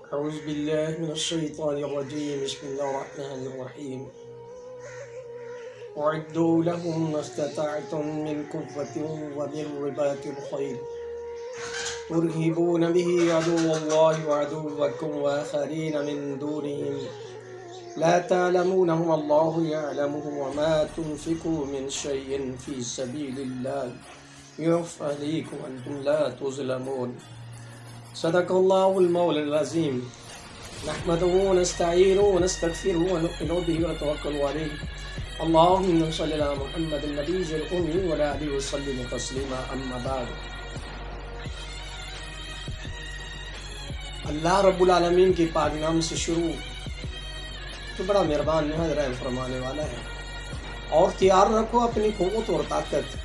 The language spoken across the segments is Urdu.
أعوذ بالله من الشيطان الرجيم بسم الله الرحمن الرحيم وأعدوا لهم ما استطعتم من قوة ومن رباط الخيل ترهبون به عدو الله وعدوكم وآخرين من دونهم لا تعلمونهم الله يعلمهم وما تنفقوا من شيء في سبيل الله يوفى إليكم وأنتم لا تظلمون صدق الله المولى العظيم نحمده ونستعينه ونستغفره ونؤمن به ونتوكل عليه اللهم صل على محمد النبي الأمي وعلى آله وسلم تسليما أما بعد اللہ رب العالمین کے پاک نام سے شروع تو بڑا مہربان نہایت رحم فرمانے والا ہے، اور تیار رکھو اپنی قوت اور طاقت،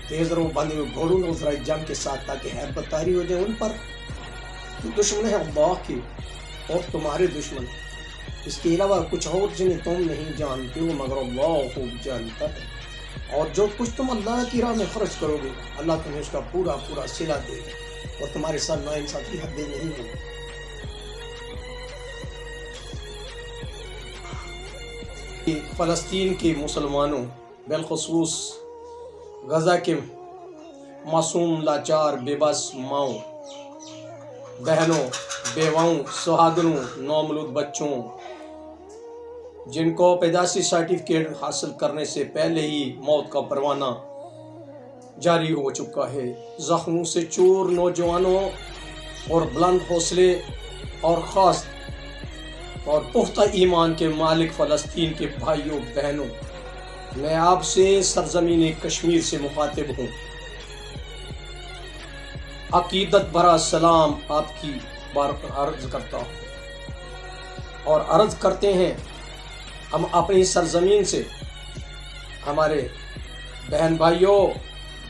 تیز رو بندے ہوئے گھوڑوں کو ذرا جنگ کے ساتھ، تاکہ حیبت طاری ہو جائے ان پر جو دشمن ہے اللہ کے اور تمہارے دشمن، اس کے علاوہ کچھ اور جنہیں تم نہیں جانتے ہو مگر اللہ خوب جانتا ہے، اور جو کچھ تم اللہ کی راہ میں خرچ کرو گے اللہ تمہیں اس کا پورا پورا صلہ دے گا، اور تمہارے ساتھ ناانصافی حدیں نہیں ہوگی۔ فلسطین کے مسلمانوں، بالخصوص غزہ کے معصوم لاچار بے بس ماؤں، بہنوں، بیواؤں، سہاگنوں، نومولود بچوں، جن کو پیدائشی سرٹیفکیٹ حاصل کرنے سے پہلے ہی موت کا پروانہ جاری ہو چکا ہے، زخموں سے چور نوجوانوں اور بلند حوصلے اور خاص اور پختہ ایمان کے مالک فلسطین کے بھائیوں بہنوں، میں آپ سے سرزمین کشمیر سے مخاطب ہوں، عقیدت بھرا سلام آپ کی بار عرض کرتا ہوں، اور عرض کرتے ہیں ہم اپنی سرزمین سے ہمارے بہن بھائیوں،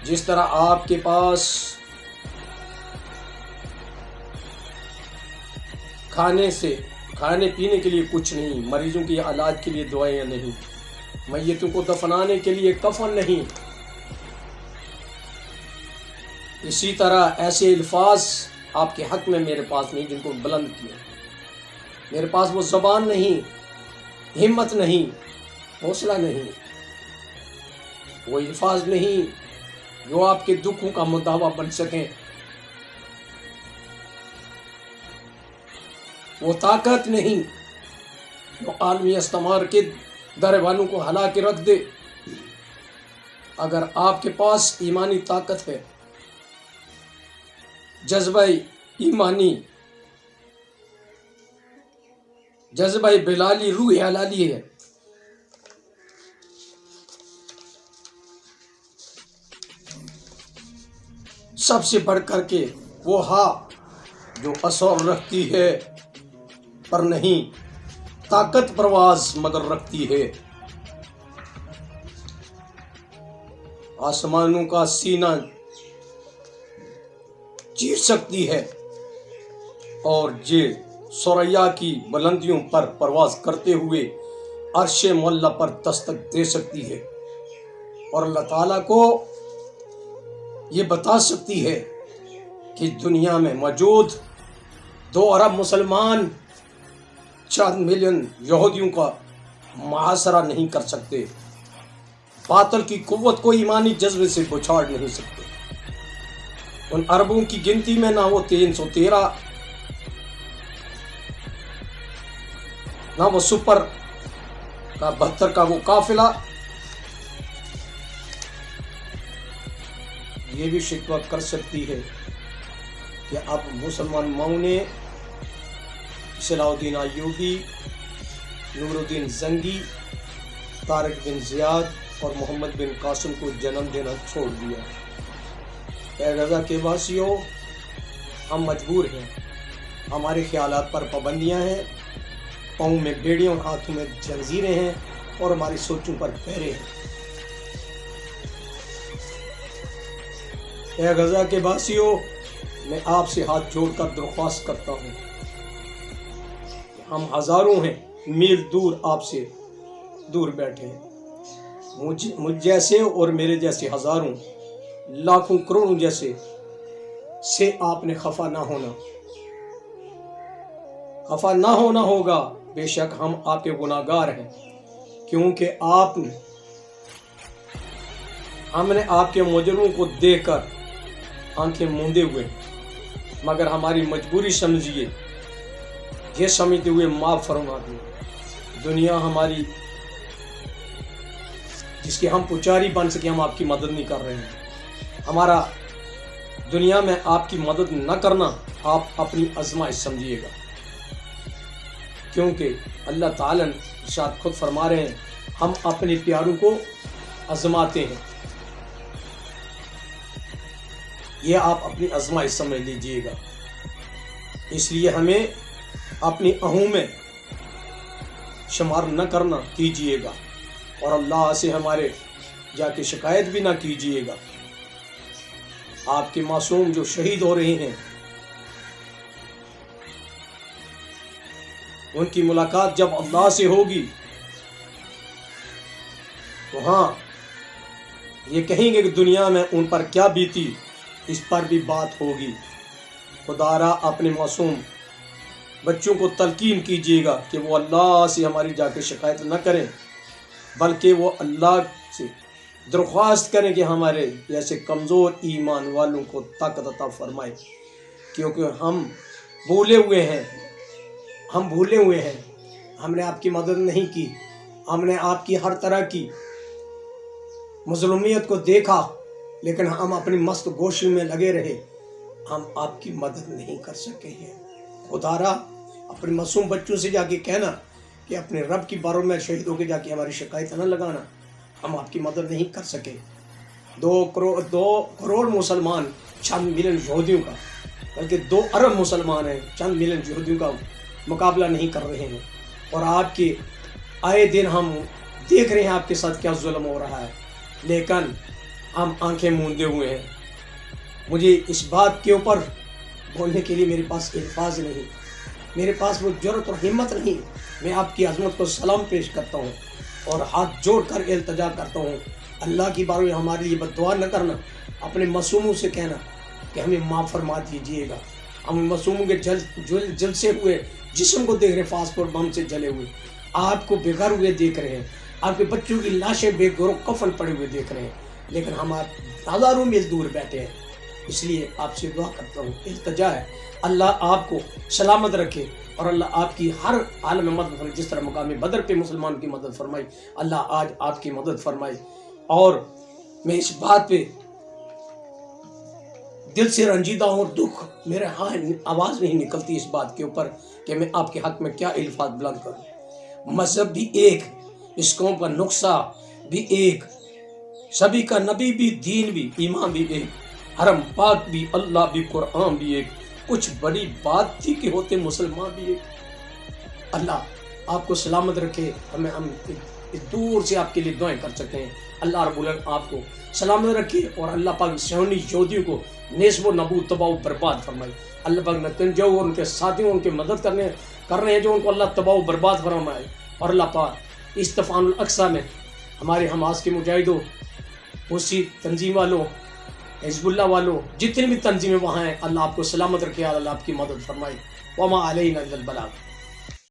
جس طرح آپ کے پاس کھانے پینے کے لیے کچھ نہیں، مریضوں کے علاج کے لیے دوائیاں نہیں، میتوں کو دفنانے کے لیے کفن نہیں، اسی طرح ایسے الفاظ آپ کے حق میں میرے پاس نہیں جن کو بلند کیا، میرے پاس وہ زبان نہیں، ہمت نہیں، حوصلہ نہیں، وہ الفاظ نہیں جو آپ کے دکھوں کا مداوا بن سکیں، وہ طاقت نہیں جو عالمی استعمار کے دربانوں کو ہلا کے رکھ دے۔ اگر آپ کے پاس ایمانی طاقت ہے، جذبہ ایمانی، جذبہ بلالی، روح حلالی ہے، سب سے بڑھ کر کے وہ ہاں جو اثر رکھتی ہے پر نہیں، طاقت پرواز مگر رکھتی ہے، آسمانوں کا سینہ چیر سکتی ہے، اور یہ ثریا کی بلندیوں پر پرواز کرتے ہوئے عرش معلی پر دستک دے سکتی ہے، اور اللہ تعالیٰ کو یہ بتا سکتی ہے کہ دنیا میں موجود 2 ارب مسلمان 4 ملین یہودیوں کا محاصرہ نہیں کر سکتے، باطل کی قوت کو ایمانی جذبے سے بچھاڑ نہیں سکتے۔ ان عربوں کی گنتی میں نہ وہ 313، نہ وہ سپر کا 72 کا وہ قافلہ، یہ بھی شکوہ کر سکتی ہے کہ اب مسلمان ماؤں نے صلاح الدین ایوبی، نور الدین زنگی، طارق بن زیاد اور محمد بن قاسم کو جنم دینا چھوڑ دیا۔ اے غزہ کے واسیوں، ہم مجبور ہیں، ہمارے خیالات پر پابندیاں ہیں، پاؤں میں بیڑیاں اور ہاتھوں میں زنجیریں ہیں، اور ہماری سوچوں پر پہرے ہیں۔ اے غزہ کے واسیوں، میں آپ سے ہاتھ جوڑ کر درخواست کرتا ہوں، ہم ہزاروں ہیں میل دور آپ سے دور بیٹھے ہیں، مجھ جیسے اور میرے جیسے ہزاروں لاکھوں کروڑوں جیسے سے آپ نے خفا نہ ہونا، خفا نہ ہونا ہوگا، بے شک ہم آپ کے گناہگار ہیں، کیونکہ ہم نے آپ کے مجرموں کو دیکھ کر آنکھیں موندے ہوئے، مگر ہماری مجبوری سمجھیے، یہ سمجھتے ہوئے معاف فرما دیں۔ دنیا ہماری جس کی ہم پجاری بن سکے، ہم آپ کی مدد نہیں کر رہے ہیں۔ ہمارا دنیا میں آپ کی مدد نہ کرنا آپ اپنی آزمائش سمجھیے گا، کیونکہ اللہ تعالیٰ ارشاد خود فرما رہے ہیں ہم اپنے پیاروں کو آزماتے ہیں۔ یہ آپ اپنی آزمائش سمجھ لیجئے گا، اس لیے ہمیں اپنی آہوں میں شمار نہ کرنا کیجئے گا، اور اللہ سے ہمارے جا کے شکایت بھی نہ کیجئے گا۔ آپ کے معصوم جو شہید ہو رہے ہیں، ان کی ملاقات جب اللہ سے ہوگی تو ہاں یہ کہیں گے کہ دنیا میں ان پر کیا بیتی، اس پر بھی بات ہوگی۔ خدا را اپنے معصوم بچوں کو تلقین کیجیے گا کہ وہ اللہ سے ہماری جا کے شکایت نہ کریں، بلکہ وہ اللہ سے درخواست کریں کہ ہمارے جیسے کمزور ایمان والوں کو طاقت عطا فرمائے، کیونکہ ہم بھولے ہوئے ہیں، ہم نے آپ کی مدد نہیں کی، ہم نے آپ کی ہر طرح کی مظلومیت کو دیکھا، لیکن ہم اپنی مست گوشی میں لگے رہے، ہم آپ کی مدد نہیں کر سکے ہیں۔ خدا را اپنے معصوم بچوں سے جا کے کہنا کہ اپنے رب کی باروں میں شہیدوں کے جا کے ہماری شکایت نہ لگانا، ہم آپ کی مدد نہیں کر سکے۔ 2 کروڑ مسلمان چند ملین یہودیوں کا، بلکہ 2 ارب مسلمان ہیں، چند ملین یہودیوں کا مقابلہ نہیں کر رہے ہیں، اور آپ کے آئے دن ہم دیکھ رہے ہیں آپ کے ساتھ کیا ظلم ہو رہا ہے، لیکن ہم آنکھیں موندے ہوئے ہیں۔ مجھے اس بات کے اوپر بولنے کے لیے میرے پاس الفاظ نہیں، میرے پاس وہ جرأت اور ہمت نہیں۔ میں آپ کی عظمت کو سلام پیش کرتا ہوں اور ہاتھ جوڑ کر التجا کرتا ہوں، اللہ کی بارے میں ہمارے لیے بد دعا نہ کرنا، اپنے معصوموں سے کہنا کہ ہمیں معاف فرما دیجیے گا۔ ہم معصوموں کے جلسے ہوئے جسم کو دیکھ رہے ہیں، فاسفور بم سے جلے ہوئے، آپ کو بے گھر ہوئے دیکھ رہے ہیں، آپ کے بچوں کی لاشیں بے گھر کفن پڑے ہوئے دیکھ رہے ہیں، لیکن ہم ہزاروں میل دور بیٹھے ہیں۔ اس لیے آپ سے دعا کرتا ہوں، التجا ہے اللہ آپ کو سلامت رکھے، اور اللہ آپ کی ہر حال میں مدد فرمائے۔ جس طرح مقام بدر پہ مسلمان کی مدد فرمائی، اللہ آج آپ کی مدد فرمائے۔ اور میں اس بات پہ دل سے رنجیدہ ہوں، اور دکھ میرے آواز نہیں نکلتی اس بات کے اوپر کہ میں آپ کے حق میں کیا الفاظ بلند کروں۔ مذہب بھی ایک، اس قوم کا نقصہ بھی ایک، سبھی کا نبی بھی، دین بھی، ایمان بھی ایک، حرم پاک بھی، اللہ بھی، قرآن بھی ایک، کچھ بڑی بات تھی کہ ہوتے مسلمان بھی ایک۔ اللہ آپ کو سلامت رکھے، ہم دور سے آپ کے لیے دعائیں کر سکتے ہیں۔ اللہ رب العالمین آپ کو سلامت رکھے، اور اللہ پاک صہیونی یہودیوں کو نیست و نابود، تباہ و برباد فرمائے۔ اللہ پاک نتنیاہو اور ان کے ساتھیوں ان کی مدد کر رہے ہیں جو ان کو اللہ تباہ و برباد فرمائے۔ اور اللہ پاک اس طوفان الاقصی میں ہمارے حماس کے مجاہدوں، حوثی تنظیم والوں، حزب اللہ والوں، جتنی بھی تنظیمیں وہاں ہیں، اللہ آپ کو سلامت رکھے، اللہ آپ کی مدد فرمائے۔ وما علینا الا البلاغ۔